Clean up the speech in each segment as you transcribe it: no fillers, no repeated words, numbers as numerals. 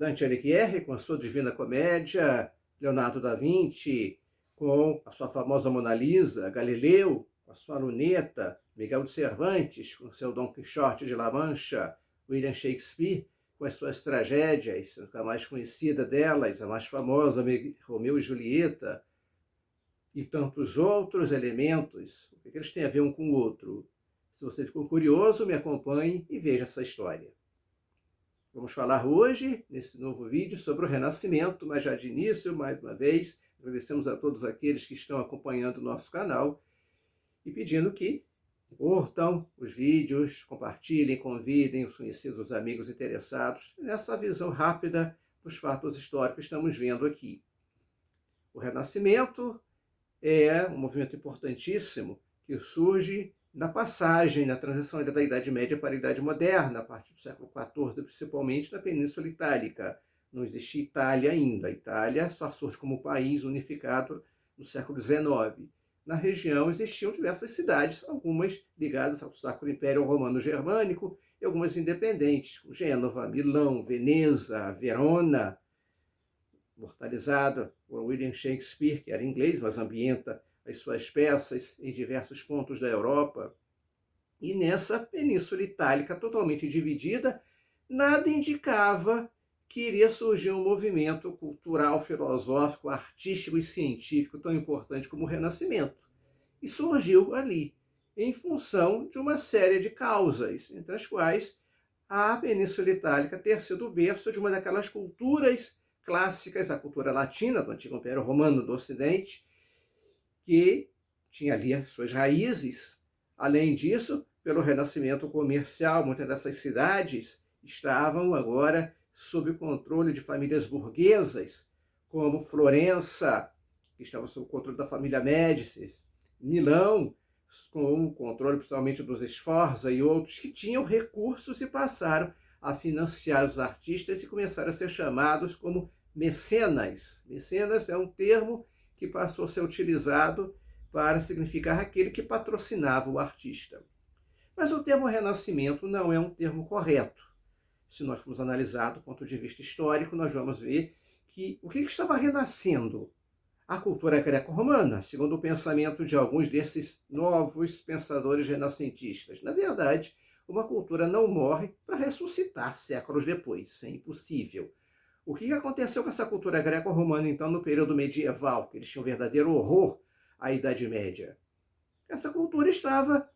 Dante Alighieri com a sua Divina Comédia, Leonardo da Vinci com a sua famosa Mona Lisa, Galileu com a sua Luneta, Miguel de Cervantes com o seu Dom Quixote de La Mancha, William Shakespeare com as suas tragédias, a mais conhecida delas, a mais famosa, Romeu e Julieta, e tantos outros elementos. O que eles têm a ver um com o outro? Se você ficou curioso, me acompanhe e veja essa história. Vamos falar hoje, nesse novo vídeo, sobre o Renascimento, mas já de início, mais uma vez, agradecemos a todos aqueles que estão acompanhando o nosso canal e pedindo que curtam os vídeos, compartilhem, convidem os conhecidos, os amigos interessados nessa visão rápida dos fatos históricos que estamos vendo aqui. O Renascimento é um movimento importantíssimo que surge na passagem, na transição da Idade Média para a Idade Moderna, a partir do século XIV, principalmente na Península Itálica. Não existia Itália ainda. A Itália só surge como país unificado no século XIX. Na região existiam diversas cidades, algumas ligadas ao Sacro Império Romano Germânico e algumas independentes, como Gênova, Milão, Veneza, Verona, imortalizada por William Shakespeare, que era inglês, mas ambienta as suas peças em diversos pontos da Europa. E nessa Península Itálica totalmente dividida, nada indicava que iria surgir um movimento cultural, filosófico, artístico e científico tão importante como o Renascimento. E surgiu ali, em função de uma série de causas, entre as quais a Península Itálica ter sido o berço de uma daquelas culturas clássicas, a cultura latina do Antigo Império Romano do Ocidente, que tinha ali as suas raízes. Além disso, pelo renascimento comercial, muitas dessas cidades estavam agora sob o controle de famílias burguesas, como Florença, que estava sob o controle da família Médicis, Milão, com o controle principalmente dos Sforza e outros, que tinham recursos e passaram a financiar os artistas e começaram a ser chamados como mecenas. Mecenas é um termo que passou a ser utilizado para significar aquele que patrocinava o artista. Mas o termo renascimento não é um termo correto. Se nós formos analisar do ponto de vista histórico, nós vamos ver que o que estava renascendo? A cultura greco-romana, segundo o pensamento de alguns desses novos pensadores renascentistas. Na verdade, uma cultura não morre para ressuscitar séculos depois. Isso é impossível. O que aconteceu com essa cultura greco-romana, então, no período medieval, que eles tinham um verdadeiro horror à Idade Média? Essa cultura estava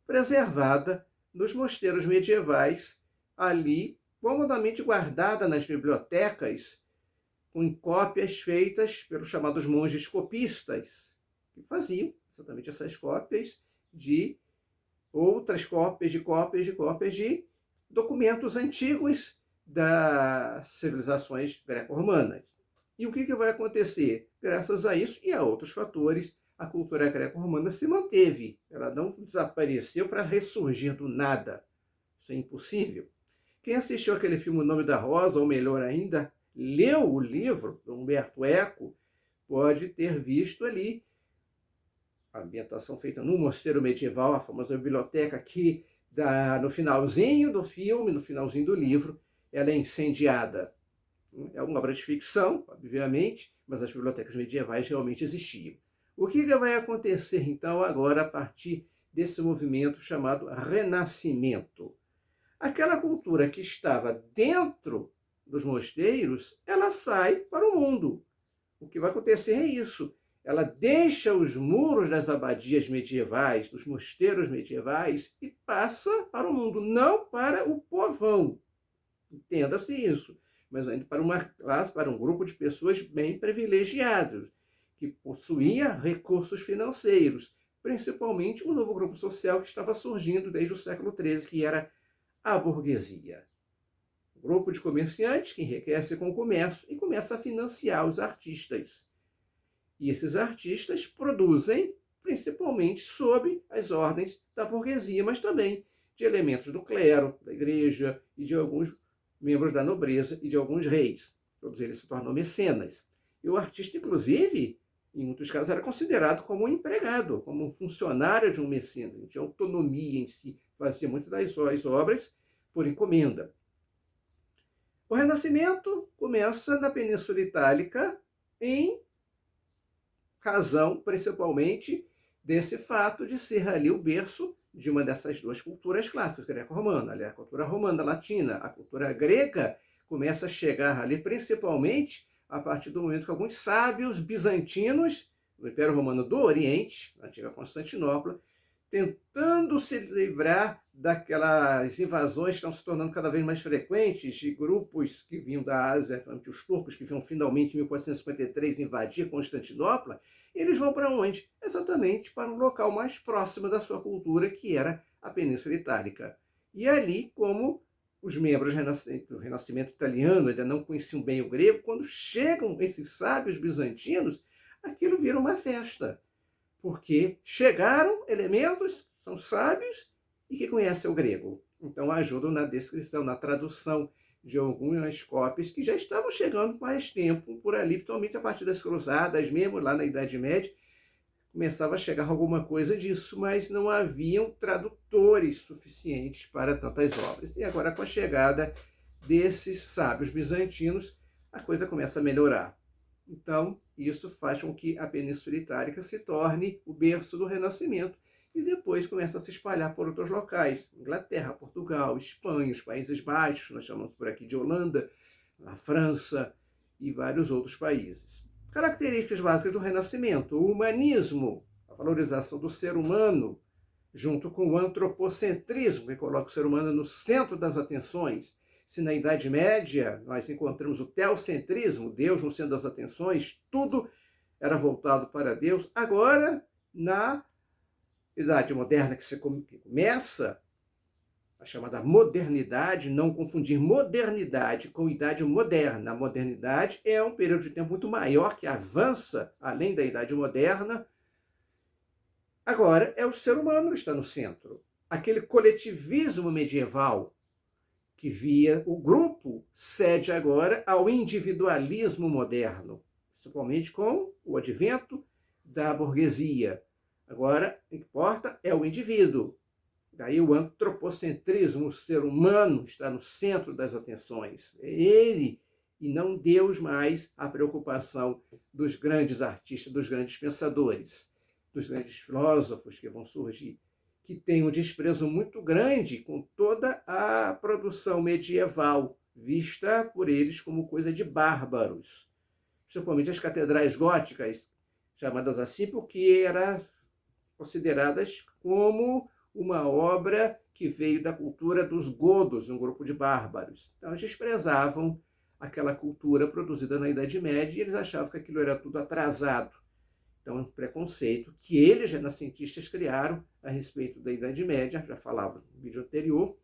preservada nos mosteiros medievais, ali, comodamente guardada nas bibliotecas, com cópias feitas pelos chamados monges copistas, que faziam exatamente essas cópias de outras cópias de documentos antigos das civilizações greco-romanas. E o que vai acontecer? Graças a isso e a outros fatores, a cultura greco-romana se manteve. Ela não desapareceu para ressurgir do nada. Isso é impossível. Quem assistiu aquele filme O Nome da Rosa, ou melhor ainda, leu o livro do Umberto Eco, pode ter visto ali a ambientação feita no mosteiro medieval, a famosa biblioteca que no finalzinho do filme, no finalzinho do livro, ela é incendiada. É uma obra de ficção, obviamente, mas as bibliotecas medievais realmente existiam. O que vai acontecer, então, agora, a partir desse movimento chamado Renascimento? Aquela cultura que estava dentro dos mosteiros, ela sai para o mundo. O que vai acontecer é isso. Ela deixa os muros das abadias medievais, dos mosteiros medievais, e passa para o mundo, não para o povão. Entenda-se isso, mas ainda para uma classe, para um grupo de pessoas bem privilegiados, que possuía recursos financeiros, principalmente um novo grupo social que estava surgindo desde o século XIII, que era a burguesia. Um grupo de comerciantes que enriquece com o comércio e começa a financiar os artistas. E esses artistas produzem principalmente sob as ordens da burguesia, mas também de elementos do clero, da igreja e de alguns membros da nobreza e de alguns reis. Todos eles se tornam mecenas. E o artista, inclusive, em muitos casos, era considerado como um empregado, como um funcionário de um mecenas. Ele tinha autonomia em si, fazia muitas das suas obras por encomenda. O Renascimento começa na Península Itálica em razão, principalmente, desse fato de ser ali o berço de uma dessas duas culturas clássicas, greco-romana, ali a cultura romana, latina, a cultura grega começa a chegar ali principalmente a partir do momento que alguns sábios bizantinos do Império Romano do Oriente, na antiga Constantinopla, tentando se livrar daquelas invasões que estão se tornando cada vez mais frequentes de grupos que vinham da Ásia, os turcos que vinham finalmente em 1453 invadir Constantinopla. Eles vão para onde? Exatamente para um local mais próximo da sua cultura, que era a Península Itálica. E ali, como os membros do Renascimento italiano ainda não conheciam bem o grego, quando chegam esses sábios bizantinos, aquilo vira uma festa, porque chegaram elementos, são sábios e que conhecem o grego. Então ajudam na descrição, na tradução de algumas cópias que já estavam chegando mais tempo por ali, principalmente a partir das cruzadas, mesmo lá na Idade Média, começava a chegar alguma coisa disso, mas não haviam tradutores suficientes para tantas obras. E agora, com a chegada desses sábios bizantinos, a coisa começa a melhorar. Então, isso faz com que a Península Itálica se torne o berço do Renascimento e depois começa a se espalhar por outros locais. Inglaterra, Portugal, Espanha, os Países Baixos, nós chamamos por aqui de Holanda, a França e vários outros países. Características básicas do Renascimento: o humanismo, a valorização do ser humano, junto com o antropocentrismo, que coloca o ser humano no centro das atenções. Se na Idade Média nós encontramos o teocentrismo, Deus no centro das atenções, tudo era voltado para Deus, agora, na Idade Moderna, que começa a chamada modernidade, não confundir modernidade com idade moderna. A modernidade é um período de tempo muito maior que avança além da Idade Moderna. Agora é o ser humano que está no centro. Aquele coletivismo medieval que via o grupo cede agora ao individualismo moderno, principalmente com o advento da burguesia. Agora, o que importa é o indivíduo. Daí o antropocentrismo, o ser humano está no centro das atenções. É ele e não Deus mais a preocupação dos grandes artistas, dos grandes pensadores, dos grandes filósofos que vão surgir, que têm um desprezo muito grande com toda a produção medieval, vista por eles como coisa de bárbaros. Principalmente as catedrais góticas, chamadas assim porque eram consideradas como uma obra que veio da cultura dos godos, um grupo de bárbaros. Então, eles desprezavam aquela cultura produzida na Idade Média e eles achavam que aquilo era tudo atrasado. Então, é um preconceito que eles, renascentistas, criaram a respeito da Idade Média, já falava no vídeo anterior,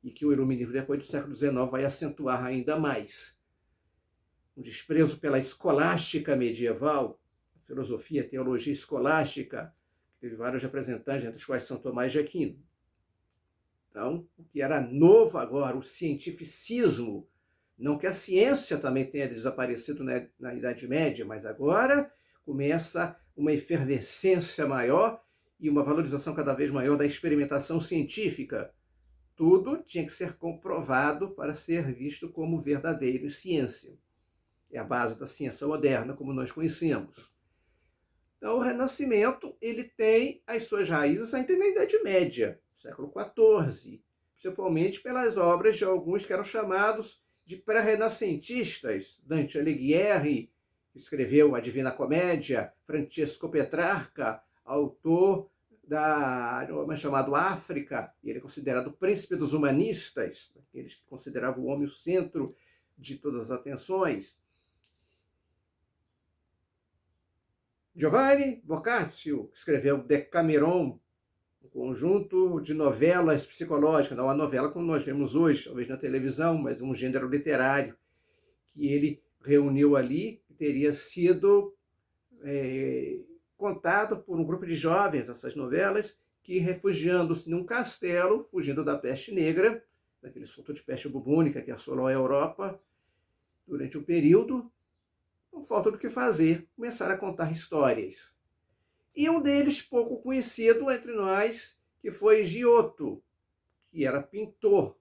e que o iluminismo depois do século XIX vai acentuar ainda mais. Um desprezo pela escolástica medieval, a filosofia, a teologia escolástica, teve vários representantes, entre os quais São Tomás de Aquino. Então, o que era novo agora, o cientificismo, não que a ciência também tenha desaparecido na Idade Média, mas agora começa uma efervescência maior e uma valorização cada vez maior da experimentação científica. Tudo tinha que ser comprovado para ser visto como verdadeiro ciência. É a base da ciência moderna, como nós conhecemos. Então, o Renascimento ele tem as suas raízes ainda na Idade Média, século XIV, principalmente pelas obras de alguns que eram chamados de pré-renascentistas, Dante Alighieri, que escreveu a Divina Comédia, Francesco Petrarca, autor da chamado África, e ele é considerado o príncipe dos humanistas, aqueles que consideravam o homem o centro de todas as atenções. Giovanni Boccaccio escreveu Decameron, um conjunto de novelas psicológicas, não uma novela como nós vemos hoje, talvez na televisão, mas um gênero literário, que ele reuniu ali, que teria sido contado por um grupo de jovens, essas novelas, que refugiando-se num castelo, fugindo da peste negra, daquele surto de peste bubônica que assolou a Europa durante o período, com falta do que fazer, começaram a contar histórias. E um deles, pouco conhecido entre nós, que foi Giotto, que era pintor,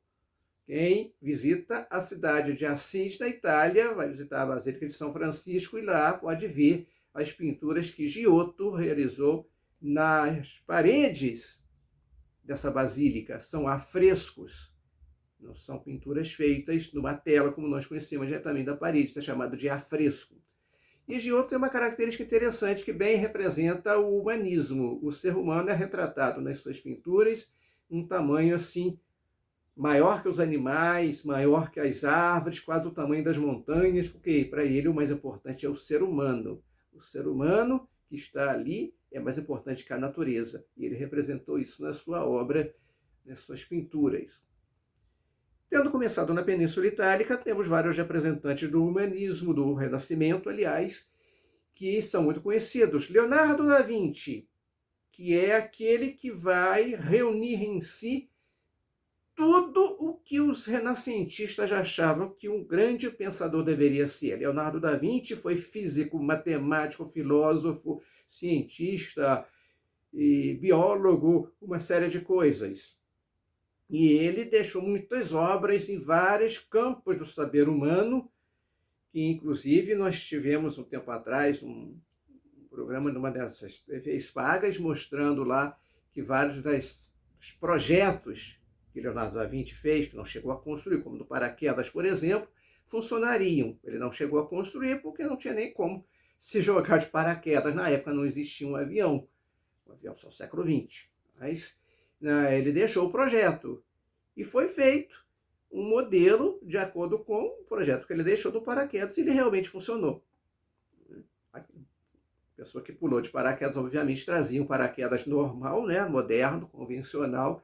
Quem visita a cidade de Assis, na Itália, vai visitar a Basílica de São Francisco e lá pode ver as pinturas que Giotto realizou nas paredes dessa basílica. São afrescos, não são pinturas feitas numa tela como nós conhecemos diretamente da parede, isso é chamado de afresco. E Giotto tem uma característica interessante que bem representa o humanismo. O ser humano é retratado nas suas pinturas um tamanho assim, maior que os animais, maior que as árvores, quase o tamanho das montanhas, porque para ele o mais importante é o ser humano. O ser humano que está ali é mais importante que a natureza. E ele representou isso na sua obra, nas suas pinturas. Tendo começado na Península Itálica, temos vários representantes do humanismo, do Renascimento, aliás, que são muito conhecidos. Leonardo da Vinci, que é aquele que vai reunir em si tudo o que os renascentistas achavam que um grande pensador deveria ser. Leonardo da Vinci foi físico, matemático, filósofo, cientista e biólogo, uma série de coisas. E ele deixou muitas obras em vários campos do saber humano, que inclusive nós tivemos um tempo atrás um programa numa dessas TVs pagas, mostrando lá que vários dos projetos que Leonardo da Vinci fez, que não chegou a construir, como do paraquedas, por exemplo, funcionariam. Ele não chegou a construir porque não tinha nem como se jogar de paraquedas. Na época não existia um avião só século XX. Mas ele deixou o projeto e foi feito um modelo de acordo com o projeto que ele deixou do paraquedas e ele realmente funcionou. A pessoa que pulou de paraquedas, obviamente, trazia um paraquedas normal, né, moderno, convencional,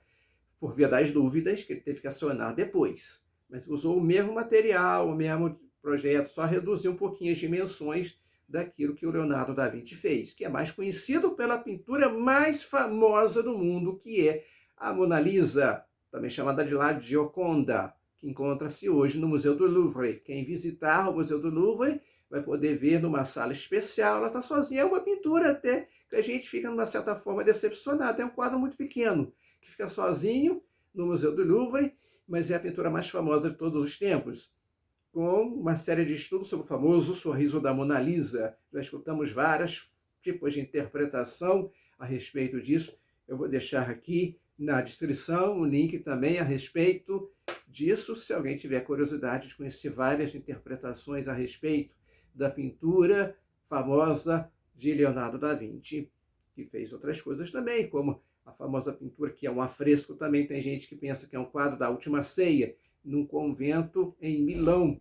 por via das dúvidas que ele teve que acionar depois. Mas usou o mesmo material, o mesmo projeto, só reduziu um pouquinho as dimensões daquilo que o Leonardo da Vinci fez, que é mais conhecido pela pintura mais famosa do mundo, que é a Mona Lisa, também chamada de La Gioconda, que encontra-se hoje no Museu do Louvre. Quem visitar o Museu do Louvre vai poder ver numa sala especial, ela está sozinha, é uma pintura até que a gente fica, de uma certa forma, decepcionado. É um quadro muito pequeno, que fica sozinho no Museu do Louvre, mas é a pintura mais famosa de todos os tempos, com uma série de estudos sobre o famoso sorriso da Mona Lisa. Já escutamos vários tipos de interpretação a respeito disso. Eu vou deixar aqui na descrição um link também a respeito disso, se alguém tiver curiosidade de conhecer várias interpretações a respeito da pintura famosa de Leonardo da Vinci, que fez outras coisas também, como a famosa pintura que é um afresco também. Tem gente que pensa que é um quadro da Última Ceia, num convento em Milão,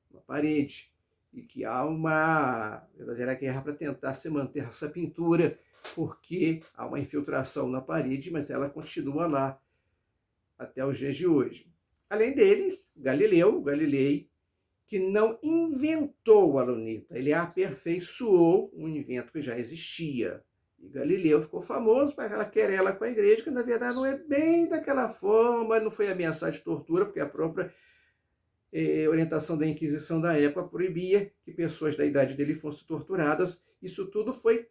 uma parede, e que há uma verdadeira guerra para tentar se manter essa pintura, porque há uma infiltração na parede, mas ela continua lá até os dias de hoje. Além dele, Galilei, que não inventou a luneta, ele aperfeiçoou um invento que já existia. E Galileu ficou famoso para aquela querela com a igreja, que na verdade não é bem daquela forma, não foi ameaçado de tortura, porque a própria orientação da Inquisição da época proibia que pessoas da idade dele fossem torturadas. Isso tudo foi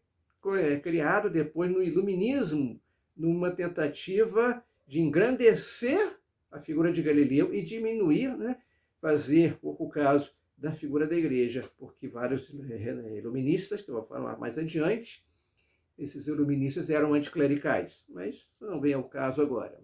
criado depois no Iluminismo, numa tentativa de engrandecer a figura de Galileu e diminuir, né, fazer pouco caso da figura da igreja, porque vários iluministas, que eu vou falar mais adiante, esses iluministas eram anticlericais, mas não vem ao caso agora.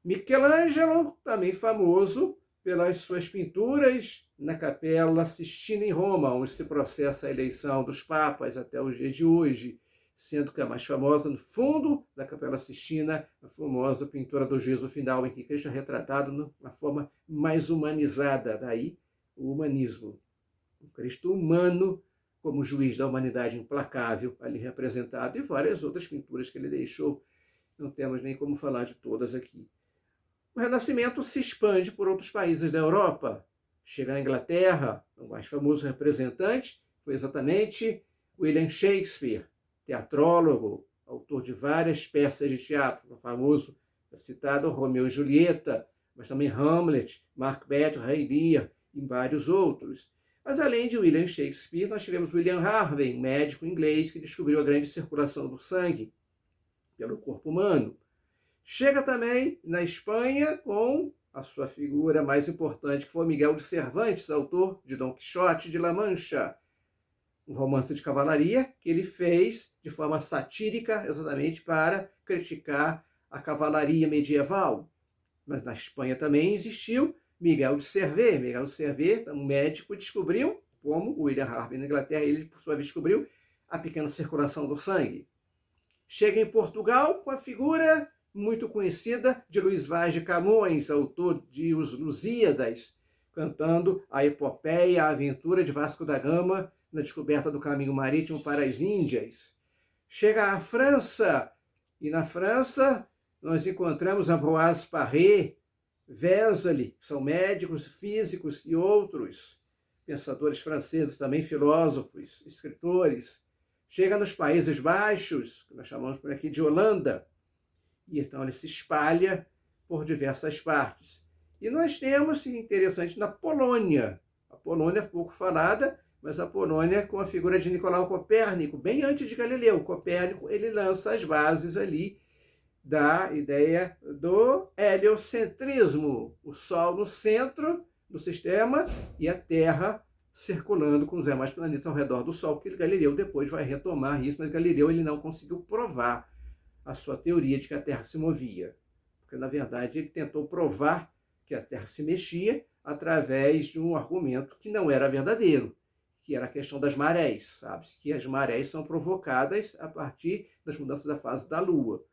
Michelangelo, também famoso pelas suas pinturas na Capela Sistina em Roma, onde se processa a eleição dos papas até os dias de hoje, sendo que a mais famosa, no fundo da Capela Sistina, a famosa pintura do Juízo Final, em que Cristo é retratado na forma mais humanizada, daí o humanismo. O Cristo humano como juiz da humanidade implacável, ali representado, e várias outras pinturas que ele deixou. Não temos nem como falar de todas aqui. O Renascimento se expande por outros países da Europa. Chega à Inglaterra, o mais famoso representante foi exatamente William Shakespeare, teatrólogo, autor de várias peças de teatro, o famoso, citado Romeu e Julieta, mas também Hamlet, Macbeth, Rei Lear e vários outros. Mas além de William Shakespeare, nós tivemos William Harvey, médico inglês que descobriu a grande circulação do sangue pelo corpo humano. Chega também na Espanha com a sua figura mais importante, que foi Miguel de Cervantes, autor de Dom Quixote de La Mancha, um romance de cavalaria que ele fez de forma satírica, exatamente para criticar a cavalaria medieval. Mas na Espanha também existiu Miguel de Cervé. Miguel de Cervé, um médico, descobriu, como William Harvey na Inglaterra, ele por sua vez descobriu a pequena circulação do sangue. Chega em Portugal com a figura muito conhecida de Luís Vaz de Camões, autor de Os Lusíadas, cantando a epopeia, a aventura de Vasco da Gama na descoberta do caminho marítimo para as Índias. Chega à França, e na França nós encontramos Ambroise Paré, Vézali, que são médicos, físicos e outros pensadores franceses, também filósofos, escritores. Chega nos Países Baixos, que nós chamamos por aqui de Holanda, e então ele se espalha por diversas partes. E nós temos, interessante, na Polônia. A Polônia é pouco falada, mas a Polônia com a figura de Nicolau Copérnico, bem antes de Galileu. Copérnico, ele lança as bases ali da ideia do heliocentrismo, o Sol no centro do sistema e a Terra circulando com os demais planetas ao redor do Sol, que Galileu depois vai retomar isso, mas Galileu ele não conseguiu provar a sua teoria de que a Terra se movia, porque na verdade ele tentou provar que a Terra se mexia através de um argumento que não era verdadeiro, que era a questão das marés, sabe-se que as marés são provocadas a partir das mudanças da fase da Lua.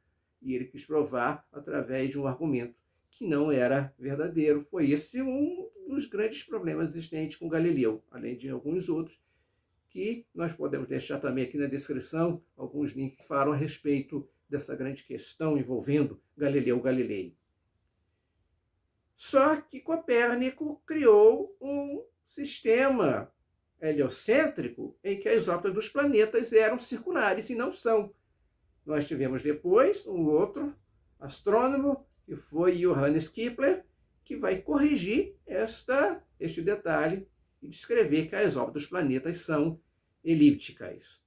E ele quis provar através de um argumento que não era verdadeiro. Foi esse um dos grandes problemas existentes com Galileu, além de alguns outros, que nós podemos deixar também aqui na descrição alguns links que falam a respeito dessa grande questão envolvendo Galileu Galilei. Só que Copérnico criou um sistema heliocêntrico em que as órbitas dos planetas eram circulares e não são. Nós tivemos depois um outro astrônomo, que foi Johannes Kepler, que vai corrigir este detalhe e descrever que as órbitas dos planetas são elípticas.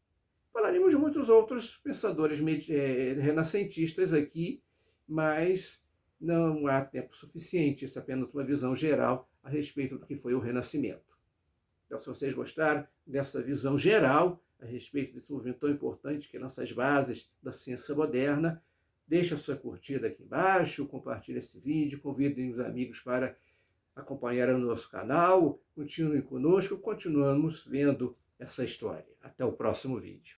Falaremos de muitos outros pensadores renascentistas aqui, mas não há tempo suficiente, isso é apenas uma visão geral a respeito do que foi o Renascimento. Então, se vocês gostaram dessa visão geral a respeito desse movimento tão importante que lança as bases da ciência moderna, deixe a sua curtida aqui embaixo, compartilhe esse vídeo, convidem os amigos para acompanhar o nosso canal, continuem conosco, continuamos vendo essa história. Até o próximo vídeo.